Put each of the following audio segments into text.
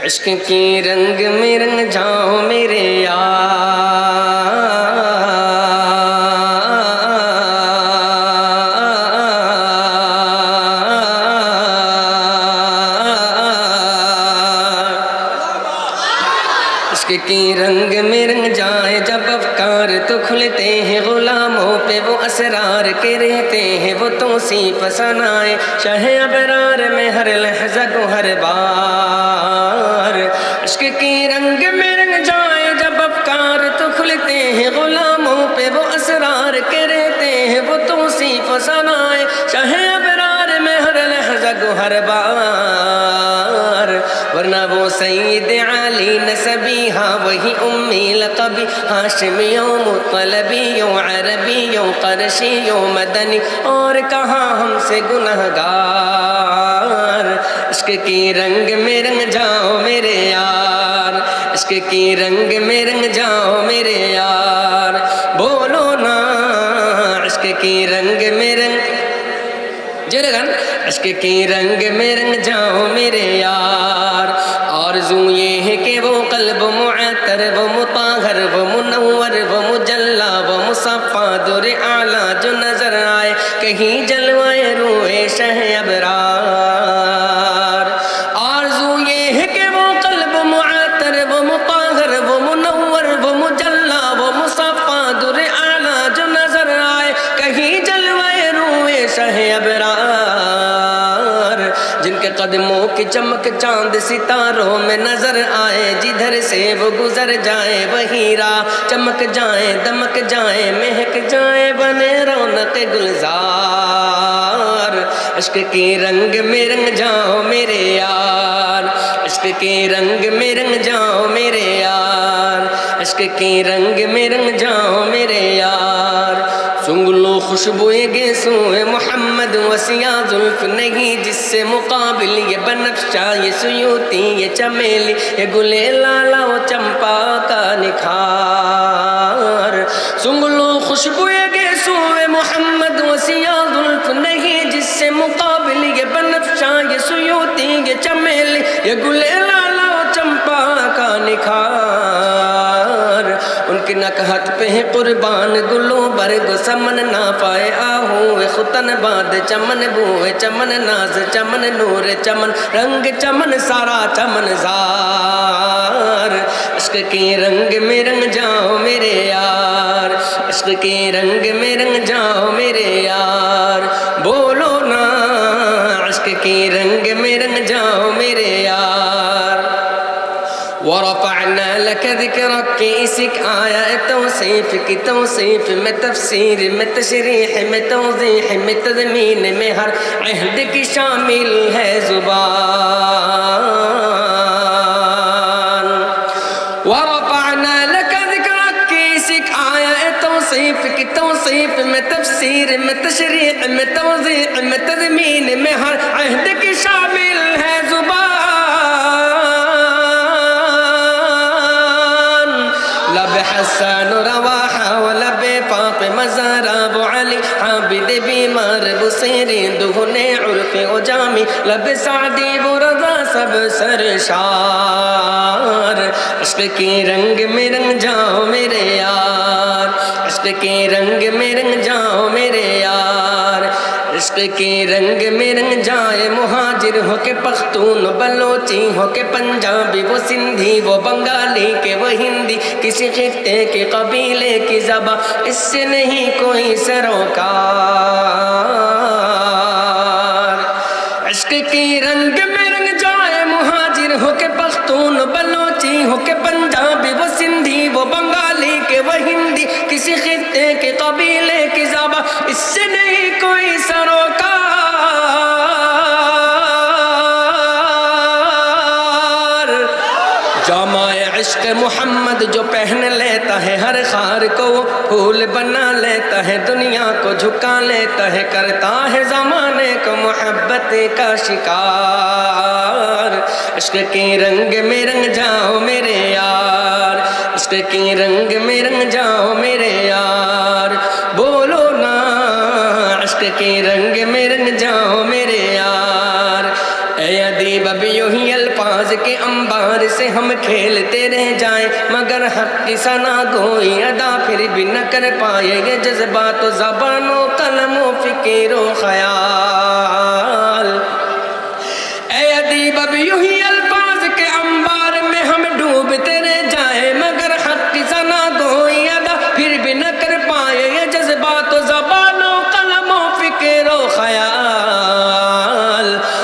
عشق کی رنگ میں رنگ جاؤ میرے عشق کی رنگ میں رنگ جائے جب افکار تو کھلتے ہیں غلاموں پہ وہ اسرار کے رہتے ہیں وہ توصیف ثنائے شاہ ابرار میں ہر لحظہ کو ہر بار عشق کی رنگ میں رنگ جائے جب افکار تو کھلتے ہیں غلاموں پہ وہ اسرار کے رہتے ہیں وہ توصیف ثنائے شاہ ابرار میں ہر لحظہ کو ہر بار ورنہ وہ سید علی نسبیہ وہی امی لقبی ہاشمیوں مطلبیوں عربیوں قرشیوں مدنی اور کہاں ہم سے گنہگار عشق کی رنگ میں رنگ جاؤ میرے یار عشق کی رنگ میں رنگ جاؤ میرے یار بولو نا عشق کی رنگ میں رنگ جرگن عشق کی رنگ میں رنگ جاؤ میرے یار آرزو یہ ہے کہ وہ قلب معطر وہ مطہر وہ منور وہ مجلہ وہ مصفہ در اعلیٰ جو نظر آئے کہیں جلوائے روح شہ ابرار آرزو یہ ہے کہ وہ قلب معطر وہ مطہر وہ منور وہ مجلہ وہ مصفہ در اعلیٰ جو نظر آئے کہیں جلوائے روح شہ ابرار جن کے قدموں کی چمک چاند ستاروں میں نظر آئے جدھر سے وہ گزر جائے وہی راہ چمک جائیں دمک جائیں مہک جائیں بنے رونق گلزار عشق کی رنگ میں رنگ جاؤ میرے یار عشق کی رنگ میں رنگ جاؤ میرے یار عشق کی رنگ میں رنگ جاؤ میرے یار سنگ لو خوشبوئے گیسوئے محمد وسیع زلف نہیں جس سے مقابل یہ بنفشہ یہ سیوتی یہ چمیلی یہ گلے لالا و چمپا کا نکھار سنگ لو خوشبوئے گیسوئے محمد وسیع زلف نہیں جس سے مقابل یہ بنفشہ یہ سیوتی یہ چمیلی یہ گلے لالا و چمپا کا نکھار ان کی نکہت پہ ہے قربان گلوں برگ سمن نہ پائے آہوئے ختن باد چمن بوئے چمن ناز چمن نور چمن رنگ چمن سارا چمن زار عشق کی رنگ میں رنگ جاؤ میرے یار عشق کی رنگ میں رنگ جاؤ میرے یار بولو نا عشق کی رنگ میں رنگ جاؤ میرے یار ورفعنا لك ذكرك کی اسک آیا توصیف کی توصیف میں تفسیر میں تشریح میں توضیح میں تضمین میں ہر عہد کی شامل ہے زبان ورفعنا لك ذكرك کی اسک آیا توصیف کی توصیف میں تفسیر میں تشریح میں توضیح میں تضمین میں ہر عہد کی شامل ہے زبان حسان رواحہ ولب فاطمہ زہرا ابو علی عابد بیمار بصیری دہن عرف اجامی لب سعدی و رضا سب سرشار عشق کی رنگ میں رنگ جاؤ میرے یار عشق کی رنگ میں رنگ جاؤ میرے یار عشق کی رنگ میں رنگ جائے مہاجر ہو کے پختون بلوچی ہو کے پنجابی وہ سندھی وہ بنگالی کے وہ ہندی کسی خطے کے قبیلے کی زبان اس سے نہیں کوئی سروکار عشق کی رنگ میں رنگ جائے مہاجر ہو کے پختون بلوچی ہو کے پنجابی وہ سندھی وہ بنگالی کے وہ ہندی کسی خطے کے قبیلے کی زبان اس سے نہیں کوئی سروکار جامع عشق محمد جو پہن لیتا ہے ہر خار کو وہ پھول بنا لیتا ہے دنیا کو جھکا لیتا ہے کرتا ہے زمانے کو محبت کا شکار عشق کی رنگ میں رنگ جاؤ میرے یار عشق کی رنگ میں رنگ جاؤ میرے یار بولو نا عشق کی رنگ میں رنگ جاؤ میرے یار اے ادیب اب یوں ہی الفاظ کے انبار پیار سے ہم کھیلتے رہ جائیں مگر حق کی ثنا گوئی ادا پھر بھی نہ کر پائے یہ جذبات و زبان و قلم و فکر و خیال اے ادیب اب یوں ہی الفاظ کے انبار میں ہم ڈوبتے رہ جائیں مگر حق کی ثنا گوئی ادا پھر بھی نہ کر پائے یہ جذبات و زبان و قلم و فکر و خیال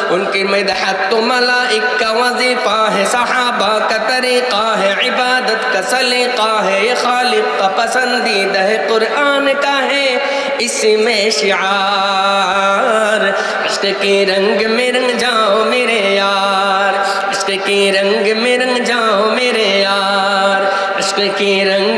ان کی مدحت تو ملائک کا وظیفہ ہے صحابہ کا طریقہ ہے عبادت کا سلیقہ ہے یہ خالق کا پسندیدہ ہے قرآن کا ہے اس میں شعار عشق کے رنگ میں رنگ جاؤ میرے یار عشق کے رنگ میں رنگ جاؤ میرے یار عشق کے رنگ